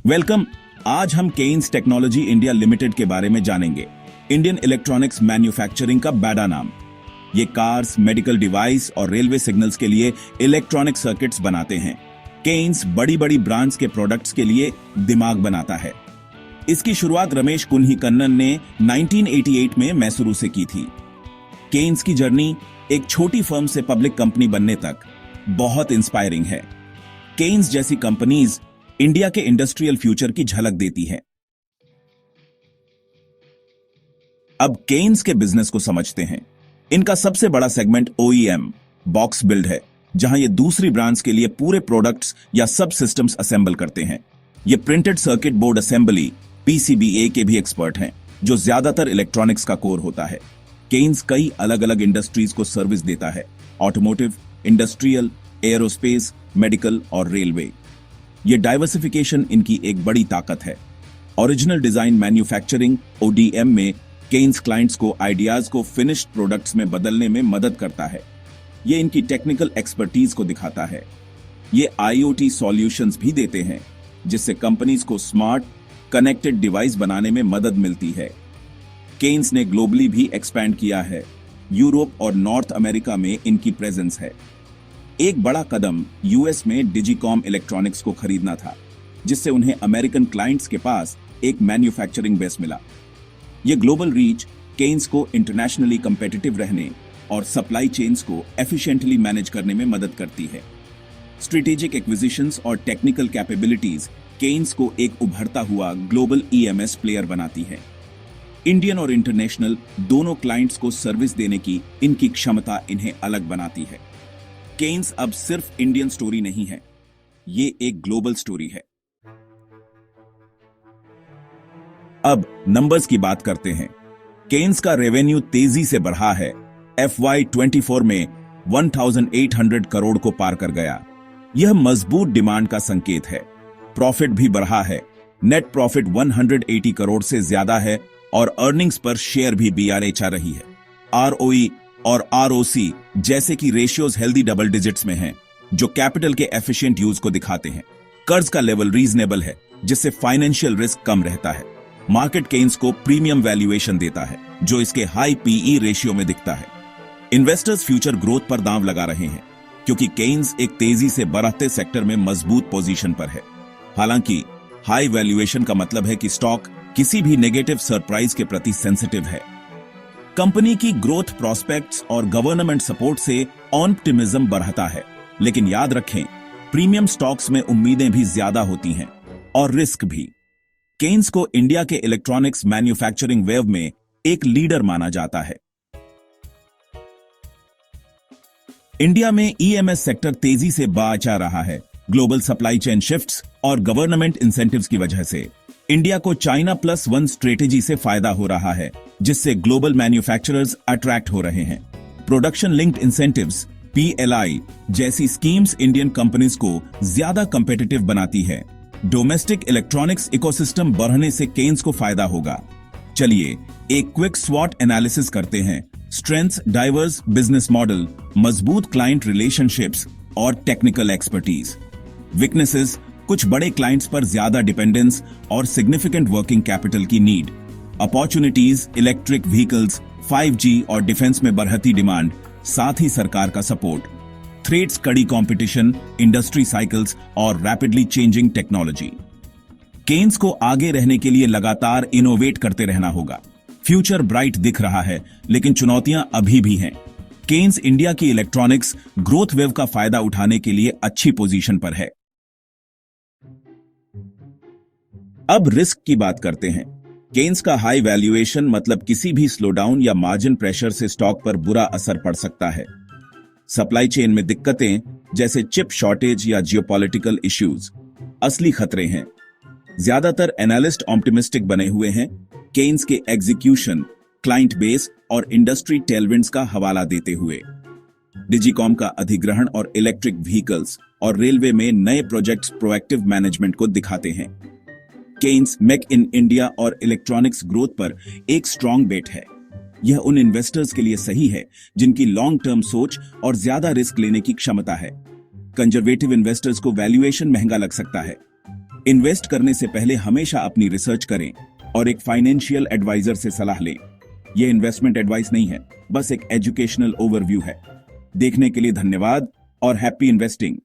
Welcome. आज हम Keynes technology India limited के बारे में जानेंगे। इंडियन इलेक्ट्रॉनिक्स मैन्युफैक्चरिंग का बड़ा नाम। ये कार्स, मेडिकल डिवाइस और रेलवे सिग्नल्स के लिए इलेक्ट्रॉनिक सर्किट्स बनाते हैं। केन्स बड़ी बड़ी ब्रांड्स के प्रोडक्ट्स के लिए दिमाग बनाता है। इसकी शुरुआत रमेश कुन्हिकन्नन ने 1988 में मैसूरू से की थी। केन्स की जर्नी एक छोटी फर्म से पब्लिक कंपनी बनने तक बहुत इंस्पायरिंग है। केन्स जैसी कंपनीज इंडिया के इंडस्ट्रियल फ्यूचर की झलक देती है। अब केन्स के बिजनेस को समझते हैं। इनका सबसे बड़ा सेगमेंट OEM बॉक्स बिल्ड है, जहां ये दूसरी ब्रांड्स के लिए पूरे प्रोडक्ट्स या सब सिस्टम्स असेंबल करते हैं। ये printed circuit board assembly PCBA के भी एक्सपर्ट हैं, जो ज्यादातर इलेक्ट्रॉनिक्स का कोर होता है। केन्स कई अलग अलग इंडस्ट्रीज को सर्विस देता है: ऑटोमोटिव, इंडस्ट्रियल, एयरोस्पेस, मेडिकल और रेलवे। ये डाइवर्सिफिकेशन इनकी एक बड़ी ताकत है। ओरिजिनल डिजाइन मैन्युफैक्चरिंग ODM में केन्स क्लाइंट्स को आइडियाज को फिनिश्ड प्रोडक्ट्स में बदलने में मदद करता है। ये इनकी टेक्निकल एक्सपर्टीज को दिखाता है। ये IoT सॉल्यूशंस भी देते हैं, जिससे कंपनीज को स्मार्ट कनेक्टेड डिवाइस बनाने में मदद मिलती है। केन्स ने ग्लोबली भी एक्सपैंड किया है। यूरोप और नॉर्थ अमेरिका में इनकी प्रेजेंस है। एक बड़ा कदम US में डिजिकॉम इलेक्ट्रॉनिक्स को खरीदना था, जिससे उन्हें अमेरिकन क्लाइंट्स के पास एक मैन्युफैक्चरिंग बेस मिला। ये ग्लोबल रीच केन्स को इंटरनेशनली कंपेटिटिव रहने और सप्लाई चेन्स को एफिशिएंटली मैनेज करने में मदद करती है। स्ट्रेटेजिक एक्विजिशंस और टेक्निकल कैपेबिलिटीज केन्स को एक उभरता हुआ ग्लोबल EMS प्लेयर बनाती है। इंडियन और इंटरनेशनल दोनों क्लाइंट्स को सर्विस देने की इनकी क्षमता इन्हें अलग बनाती है। केन्स अब सिर्फ इंडियन स्टोरी नहीं है, ये एक ग्लोबल स्टोरी है। अब नंबर्स की बात करते हैं। केन्स का रेवेन्यू तेजी से बढ़ा है। FY24 में 1800 करोड़ को पार कर गया। यह मजबूत डिमांड का संकेत है। प्रॉफिट भी बढ़ा है। नेट प्रॉफिट 180 करोड़ से ज्यादा है और अर्निंग्स पर शेयर भी BRH आ रही है। ROE और ROC जैसे कि रेशियोज हेल्दी डबल डिजिट्स में हैं, जो कैपिटल के एफिशिएंट यूज को दिखाते हैं। कर्ज का लेवल रीजनेबल है, जिससे फाइनेंशियल रिस्क कम रहता है। मार्केट केन्स को प्रीमियम वैल्यूएशन देता है, जो इसके हाई PE रेशियो में दिखता है। इन्वेस्टर्स फ्यूचर ग्रोथ पर दांव लगा रहे हैं, क्योंकि केन्स एक तेजी से बढ़ते सेक्टर में मजबूत पोजीशन पर है। हालांकि हाई वैल्यूएशन का मतलब है कि स्टॉक किसी भी नेगेटिव सरप्राइज के प्रति सेंसिटिव है। कंपनी की ग्रोथ प्रोस्पेक्ट्स और गवर्नमेंट सपोर्ट से ऑप्टिमिज्म बढ़ता है, लेकिन याद रखें, प्रीमियम स्टॉक्स में उम्मीदें भी ज्यादा होती हैं और रिस्क भी। केन्स को इंडिया के इलेक्ट्रॉनिक्स मैन्युफैक्चरिंग वेव में एक लीडर माना जाता है। इंडिया में EMS सेक्टर तेजी से बढ़ जा रहा है। ग्लोबल सप्लाई चेन शिफ्ट्स और गवर्नमेंट इंसेंटिव्स की वजह से इंडिया को चाइना +1 स्ट्रेटेजी से फायदा हो रहा है, जिससे ग्लोबल मैन्युफैक्चरर्स अट्रैक्ट हो रहे हैं। प्रोडक्शन लिंक्ड इंसेंटिव्स PLI जैसी स्कीम्स इंडियन कंपनीज को ज्यादा कंपेटिटिव बनाती है। डोमेस्टिक इलेक्ट्रॉनिक्स इकोसिस्टम बढ़ने से केन्स को फायदा होगा। चलिए एक क्विक स्वॉट एनालिसिस करते हैं। स्ट्रेंथ्स, डाइवर्स बिजनेस मॉडल, मजबूत क्लाइंट रिलेशनशिप्स और टेक्निकल एक्सपर्टीज। वीकनेसेस, कुछ बड़े क्लाइंट्स पर ज्यादा डिपेंडेंस और सिग्निफिकेंट वर्किंग कैपिटल की need. Opportunities, electric vehicles, 5G और डिफेंस में बढ़ती डिमांड, साथ ही सरकार का सपोर्ट। थ्रेट्स, कड़ी कंपटीशन, इंडस्ट्री साइकिल्स और रैपिडली चेंजिंग टेक्नोलॉजी। केन्स को आगे रहने के लिए लगातार इनोवेट करते रहना होगा। फ्यूचर ब्राइट दिख रहा है, लेकिन चुनौतियां अभी भी हैं। केन्स इंडिया की इलेक्ट्रॉनिक्स ग्रोथ वेव का फायदा उठाने के लिए अच्छी पोजीशन पर है। अब रिस्क की बात करते हैं। केन्स का हाई वैल्यूएशन मतलब किसी भी स्लोडाउन या मार्जिन प्रेशर से स्टॉक पर बुरा असर पड़ सकता है। सप्लाई चेन में दिक्कतें जैसे चिप शॉर्टेज या जियोपॉलिटिकल इश्यूज असली खतरे हैं। ज्यादातर एनालिस्ट ऑप्टिमिस्टिक बने हुए हैं। केन्स के एग्जीक्यूशन, क्लाइंट बेस और इंडस्ट्री टेलविंड्स का हवाला देते हुए डिजिकॉम का अधिग्रहण और इलेक्ट्रिक व्हीकल्स और रेलवे में नए प्रोजेक्ट्स प्रोएक्टिव मैनेजमेंट को दिखाते हैं। केन्स मेक इन इंडिया और इलेक्ट्रॉनिक्स ग्रोथ पर एक स्ट्रॉन्ग बेट है। यह उन इन्वेस्टर्स के लिए सही है जिनकी लॉन्ग टर्म सोच और ज्यादा रिस्क लेने की क्षमता है। कंजर्वेटिव इन्वेस्टर्स को वैल्यूएशन महंगा लग सकता है। इन्वेस्ट करने से पहले हमेशा अपनी रिसर्च करें और एक फाइनेंशियल एडवाइजर से सलाह लें। यह इन्वेस्टमेंट एडवाइस नहीं है, बस एक एजुकेशनल ओवरव्यू है। देखने के लिए धन्यवाद और हैप्पी इन्वेस्टिंग।